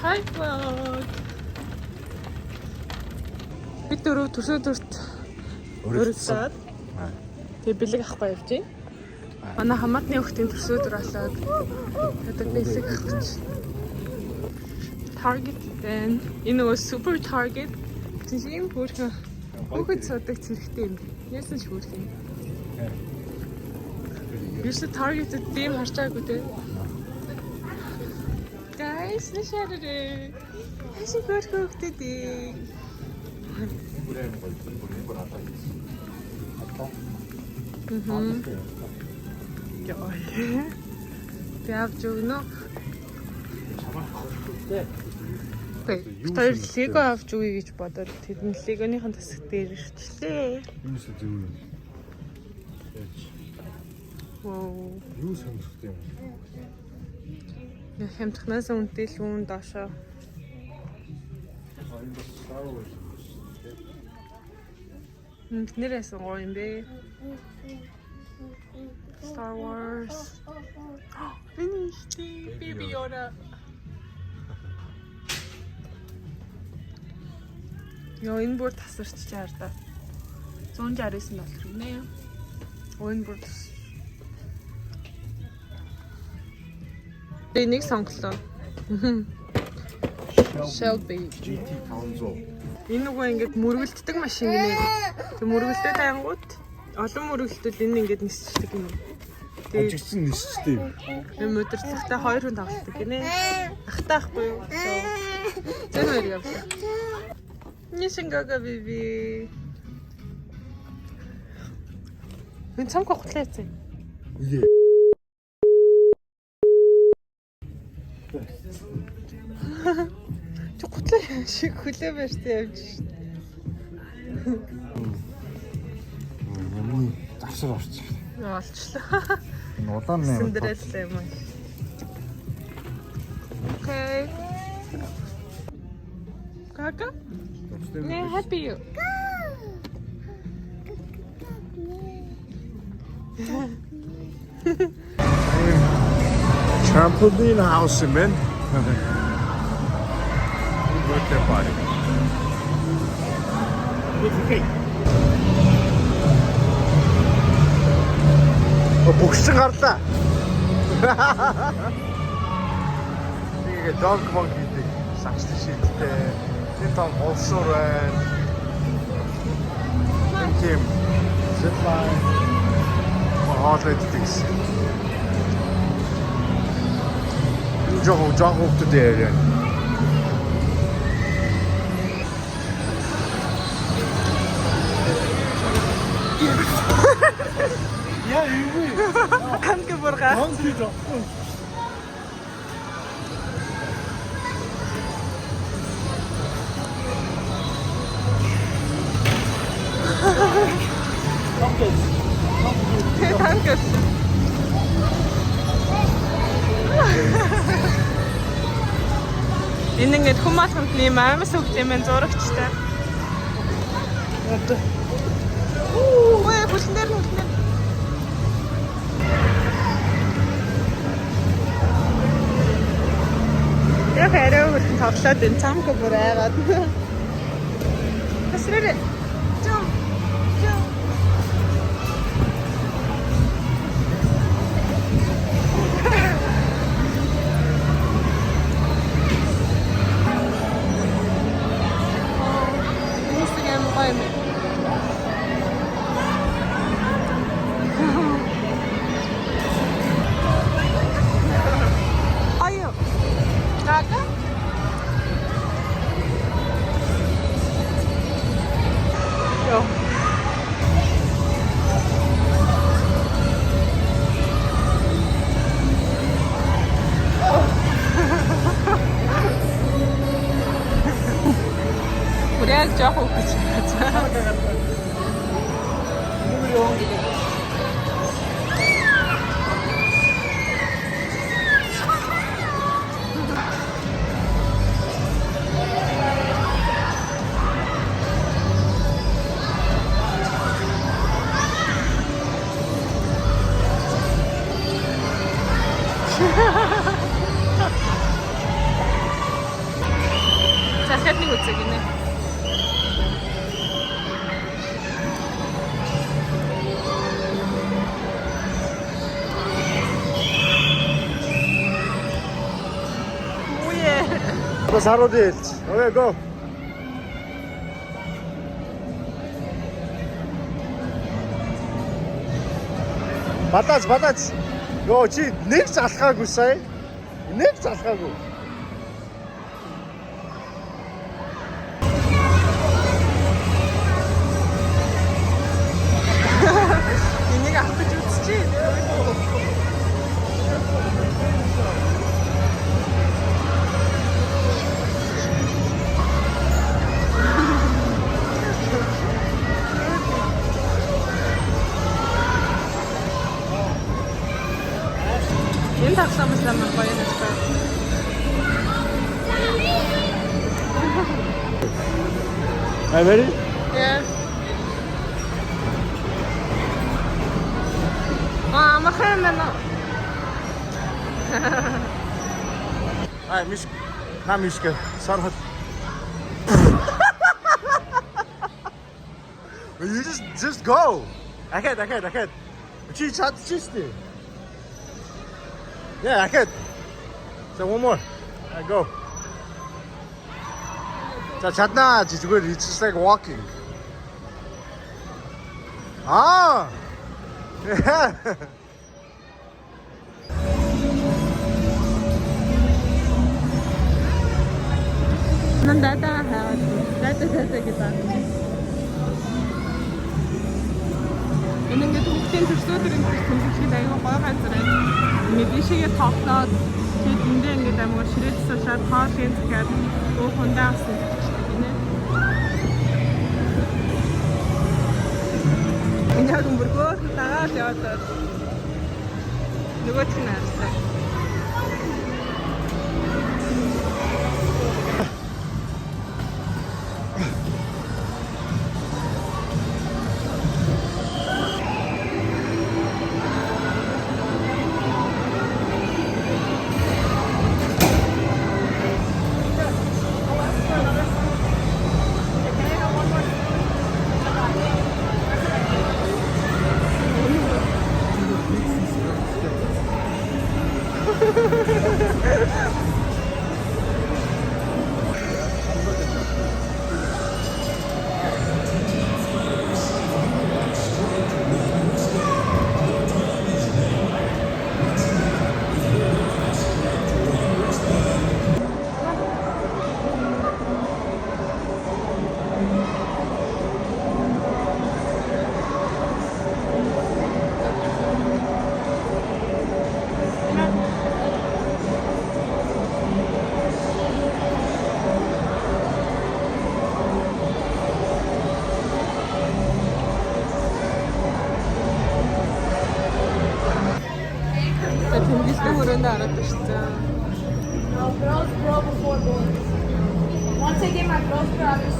iPhone. Бид дөрөв төрсөд өрөвсөд. Тэгээ бэлэг авахгүй явж байна. Манай хамаатны хүүхдийн төрсөдөр болоод одоо бэлэг авах. Target then энэ нөгөө super Target тийм бүрхэн хүүхэд суудаг зэрэгтэй юм. Яасан ч бүрхэн. Биш Target тийм харчаагүй дээ. Guys, нэшэрээ. Хашиг бүрхэгтэй дээ. Яа. Яав жогно. Тэр лего авч үгүй гэж бодоод тэдэн легоныхон тасаг дээр ирчихлээ. Юус зөв юм. Вау. Юу сонирхтой юм. Хямдхнаас үнэтэй л үүн доошоо. Нэрээс гоё юм бэ. Star Wars. Finished. Baby Yoda. Яа энэ бүр тасарч чаар да. 169 доллар гинэ. Энэ бүр Энийг сонглоо. Shelby GT500. Энэ нөгөө ингээд мөргөлддөг машин гинэ. Тэг мөргөлдөд ангууд олон мөргөлтөл энэ ингээд нисчдэг юм. Тэгээд ажигсан нисчтэй юм. Энэ мөдөрцөлтэй 2 хүн тоглолдог гинэ. Ахтаахгүй юу? Зэн хоёр явлаа. Нисэнгага биби. Мен цамко хутлаац. Үе. Чухлаа шиг хөлөө барьсан явж шин. Юм завсар орчих. Олчлаа. Улаан нэ. Сэндрэлтэй юм. Окей. Кака? Не happy you. Trampoline house man. Birthday party. Okay. Бухсан гарлаа. Тэгээ dog monkey гэдэг сагстай шилтэй. Тэр том олсоор байна. Тийм. Zipline. Хоолойд гэсэн. Жоо хөвгдөд яа. Ja, übel. Danke, Burra. Danke doch. Danke. Энэ ингээд хүмүүс хамтны маамаас хөгжимэн зурагчтай. Ой, бүлнэр нүхнэ. Яг арай хөрхөн тоглоод энэ цамка бүр айгаад. Тэсрээ. Жоо. Жоо. Instagram гоё юм. Айо. Кака? Yo. Buraya çok okuyacağız. Одоо саруудын хэлж. Okay, go. Бадаж. Йоо чи нэг залхаагүй сая. Нэг залхаагүй. Энийг авах гэж үзчихээ. Энэ таксамаас амар гоё юм байна. Are you ready? Yeah. Махаан байна. Ай, мишка. Сархад. You just go. Ahead. Чи чадчихжээ. Yeah, ahead. So one more. Go. 자, чаднаа. Зүгээр it's just like walking. Ah. Yeah. Нандата хаад. Дата гэдэг. Энэ ингээд хүүхдийн төрсөдрийн тэмцээн аягүй гоё газар байна. Ингээд ийшээгээ тоглоод тэгээд эндээ ингээд аймаг ширээдсэн шаад хоолын захиад өө хундаа авсан гинэ. Энэ яг өмөргөө тагаал яваад нөгөө чинь авсан. Тэмдэглэсэн хүрээндээ хараад байна шүү дээ. No, girls grow before boys. Once I get my girls grow, I'll be 6%.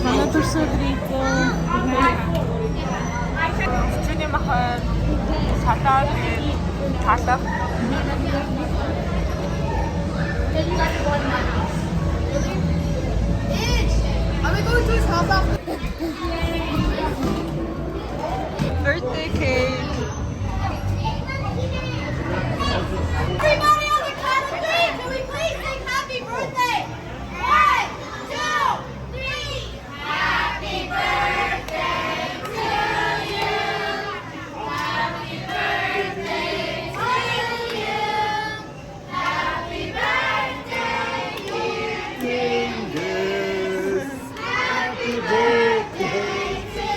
Манай төрсөдрийг чиний махад салаад талах. Are we going to his house after? Birthday cake. Everybody on the count of three, can we please sing happy birthday? 1, 2, 3. Happy birthday to you. Happy birthday to you. Happy birthday, dear. Happy birthday to you.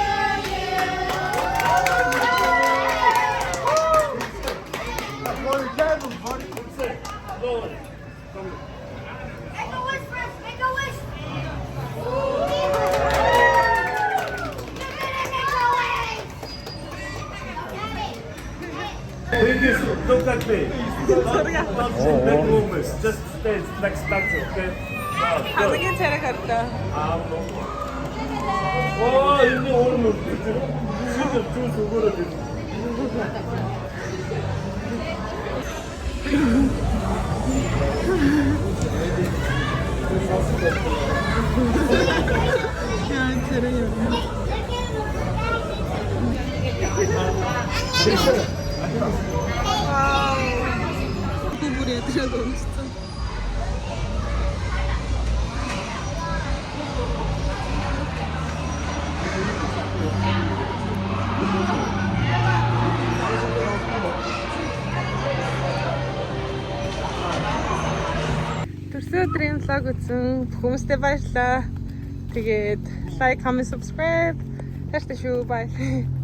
Make a wish, Chris. Make a wish. Take this, look at me. Don't make movements. Just stay like statue, okay? Хамгийн царай хартай. 이제 오르면 진짜 줄 서고라 돼. 야, царай. 와우. 구불이 애들이랑 너무 진짜. Төрсөн өдрийн влог үзэн хүмүүстээ баярлалаа. Тэгээд like, comment, subscribe. Хайртай шүү. Bye.